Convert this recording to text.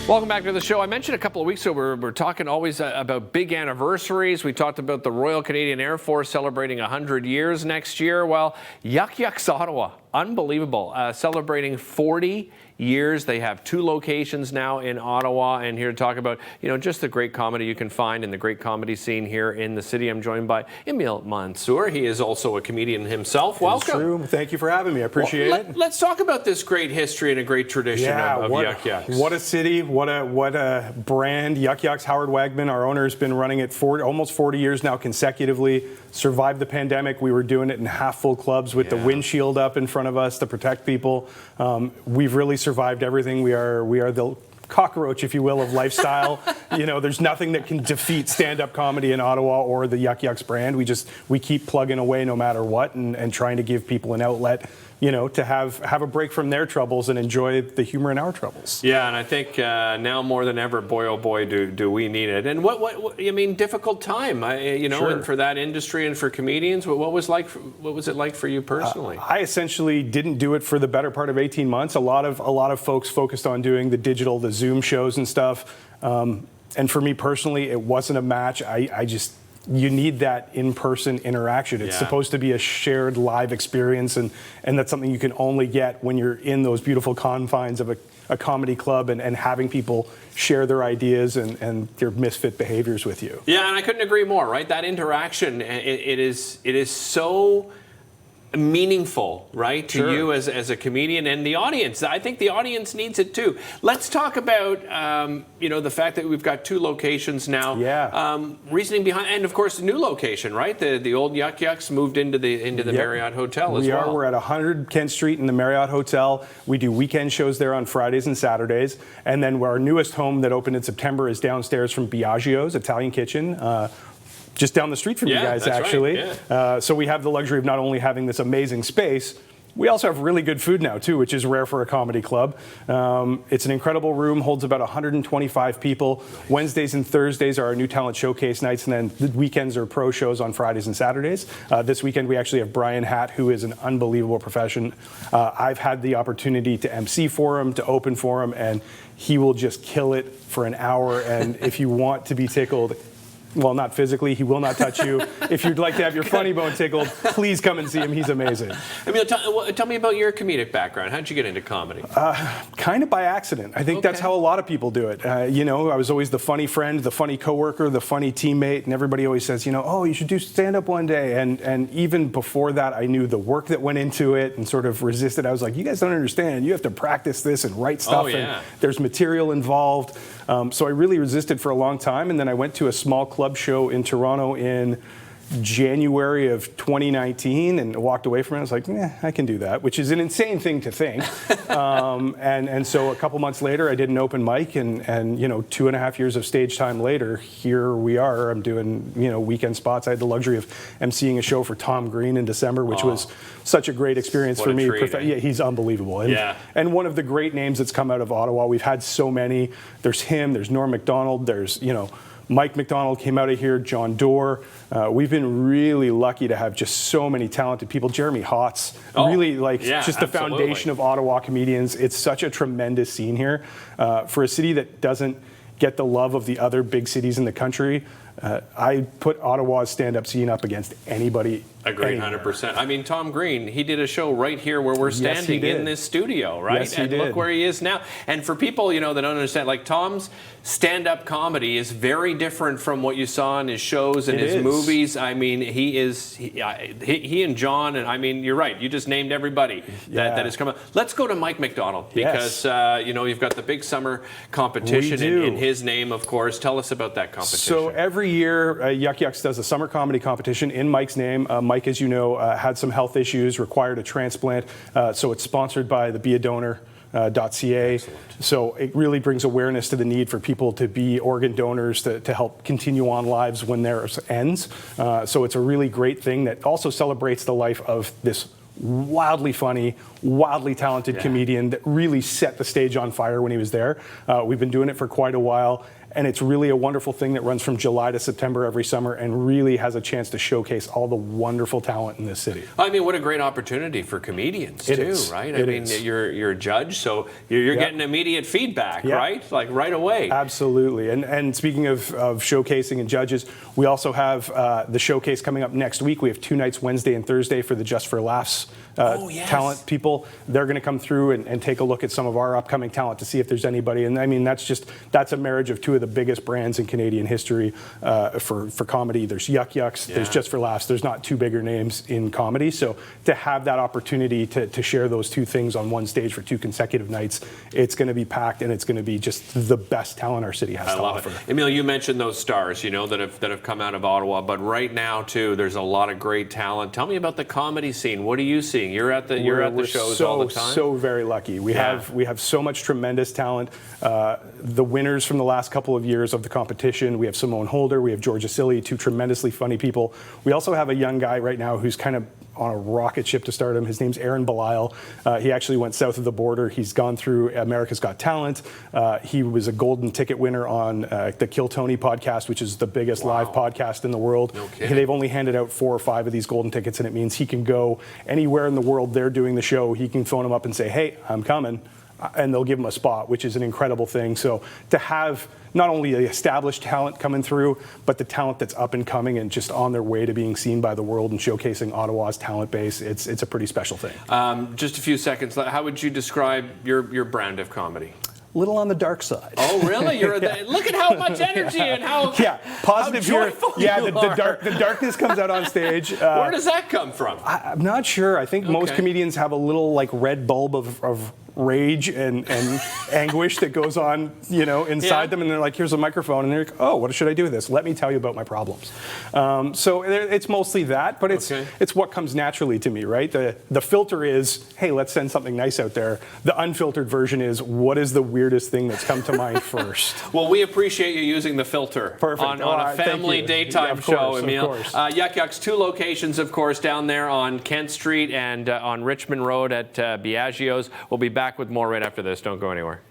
Welcome back to the show. I mentioned a couple of weeks ago we're talking always about big anniversaries. We talked about the Royal Canadian Air Force celebrating 100 years next year. Well, Yuk Yuk's Ottawa, unbelievable, celebrating 40 years. They have 2 locations now in Ottawa, and here to talk about, just the great comedy you can find in the great comedy scene here in the city. I'm joined by Emile Mansour. He is also a comedian himself. Welcome. True. Thank you for having me. I appreciate it. Let's talk about this great history and a great tradition of Yuk Yuk's. What a city, what a brand. Yuk Yuk's, Howard Wagman, our owner, has been running it for almost 40 years now consecutively. Survived the pandemic. We were doing it in half-full clubs with the windshield up in front of us to protect people. We've really survived everything. We are the cockroach, if you will, of lifestyle. There's nothing that can defeat stand-up comedy in Ottawa or the Yuk Yuk's brand. We keep plugging away no matter what and trying to give people an outlet, to have a break from their troubles and enjoy the humor in our troubles. Yeah, and I think now more than ever, boy oh boy, do we need it. And what difficult time, Sure. and for that industry and for comedians. What was it like for you personally? I essentially didn't do it for the better part of 18 months. A lot of folks focused on doing the digital, the Zoom shows and stuff. And for me personally, it wasn't a match. You need that in-person interaction. It's supposed to be a shared live experience, and that's something you can only get when you're in those beautiful confines of a comedy club and having people share their ideas and their misfit behaviors with you. Yeah, and I couldn't agree more, right? That interaction, it is so meaningful, right, to you as a comedian and the audience. I think the audience needs it too. Let's talk about the fact that we've got 2 locations now. Reasoning behind, and of course the new location, right? The old Yuk Yuk's moved into the Marriott Hotel as well. We're at 100 Kent Street in the Marriott Hotel. We do weekend shows there on Fridays and Saturdays, and then our newest home that opened in September is downstairs from Biagio's Italian Kitchen. Just down the street from you guys, actually. Right. Yeah. So we have the luxury of not only having this amazing space, we also have really good food now, too, which is rare for a comedy club. It's an incredible room, holds about 125 people. Wednesdays and Thursdays are our new talent showcase nights, and then the weekends are pro shows on Fridays and Saturdays. This weekend, we actually have Brian Hatt, who is an unbelievable profession. I've had the opportunity to MC for him, to open for him, and he will just kill it for an hour. And if you want to be tickled, well, not physically, he will not touch you. If you'd like to have your funny bone tickled, please come and see him. He's amazing. Emile, tell me about your comedic background. How'd you get into comedy? Kind of by accident. I think that's how a lot of people do it. I was always the funny friend, the funny coworker, the funny teammate, and everybody always says, oh, you should do stand-up one day. And even before that, I knew the work that went into it and sort of resisted. I was like, you guys don't understand. You have to practice this and write stuff, and there's material involved. So I really resisted for a long time, and then I went to a small club show in Toronto in January of 2019 and walked away from it. I was like, I can do that, which is an insane thing to think. And so a couple months later, I did an open mic, and 2.5 years of stage time later, here we are. I'm doing, weekend spots. I had the luxury of emceeing a show for Tom Green in December, which was such a great experience for me. Yeah, he's unbelievable. And one of the great names that's come out of Ottawa. We've had so many. There's him, there's Norm Macdonald, there's, Mike McDonald came out of here, John Doerr. We've been really lucky to have just so many talented people. Jeremy Hotz, the foundation of Ottawa comedians. It's such a tremendous scene here. For a city that doesn't get the love of the other big cities in the country, I put Ottawa's stand-up scene up against anybody. Agreed, 100%. I mean, Tom Green, he did a show right here where we're standing in this studio, right? Yes, he did. Look where he is now. And for people, that don't understand, like Tom's stand-up comedy is very different from what you saw in his shows and his movies. I mean, he and John, and I mean, you're right. You just named everybody that has come up. Let's go to Mike McDonald because, you've got the big summer competition in his name, of course. Tell us about that competition. So every year, Yuk Yuk's does a summer comedy competition in Mike's name. Mike, as you know, had some health issues, required a transplant. So it's sponsored by the beadonor.ca. So it really brings awareness to the need for people to be organ donors to help continue on lives when theirs ends. So it's a really great thing that also celebrates the life of this wildly funny, wildly talented comedian that really set the stage on fire when he was there. We've been doing it for quite a while. And it's really a wonderful thing that runs from July to September every summer and really has a chance to showcase all the wonderful talent in this city. I mean, what a great opportunity for comedians, too, right? I mean, you're a judge, so you're getting immediate feedback, right? Like right away. Absolutely. And speaking of showcasing and judges, we also have the showcase coming up next week. We have 2 nights, Wednesday and Thursday, for the Just for Laughs talent people. They're going to come through and take a look at some of our upcoming talent to see if there's anybody. And I mean, that's a marriage of 2 of the biggest brands in Canadian history for comedy. There's Yuk Yuks, there's Just for Laughs. There's not 2 bigger names in comedy. So to have that opportunity to share those 2 things on one stage for 2 consecutive nights, it's going to be packed and it's going to be just the best talent our city has to offer. It. Emile, you mentioned those stars, that have come out of Ottawa, but right now too, there's a lot of great talent. Tell me about the comedy scene. What are you seeing? You're at the shows all the time. So very lucky. We have so much tremendous talent. The winners from the last couple of years of the competition. We have Simone Holder. We have Georgia Silly, 2 tremendously funny people. We also have a young guy right now who's kind of on a rocket ship to stardom. His name's Aaron Belisle. He actually went south of the border. He's gone through America's Got Talent. He was a golden ticket winner on the Kill Tony podcast, which is the biggest live podcast in the world. No kidding. They've only handed out 4 or 5 of these golden tickets, and it means he can go anywhere in the world they're doing the show. He can phone them up and say, hey, I'm coming, and they'll give him a spot, which is an incredible thing. So to have not only the established talent coming through, but the talent that's up and coming and just on their way to being seen by the world and showcasing Ottawa's talent base, it's a pretty special thing. Just a few seconds. How would you describe your brand of comedy? Little on the dark side. Oh, really? Look at how much energy and how positive how here. Yeah, the darkness comes out on stage. Where does that come from? I'm not sure. I think most comedians have a little red bulb of rage and anguish that goes on, inside them, and they're like, here's a microphone, and they're like, oh, what should I do with this? Let me tell you about my problems. So it's mostly that, but it's what comes naturally to me, right? The filter is, hey, let's send something nice out there. The unfiltered version is, what is the weirdest thing that's come to mind first? Well, we appreciate you using the filter on a family daytime show, Emile. Yuk Yuk's 2 locations, of course, down there on Kent Street and on Richmond Road at Biagio's. We'll be back with more right after this. Don't go anywhere.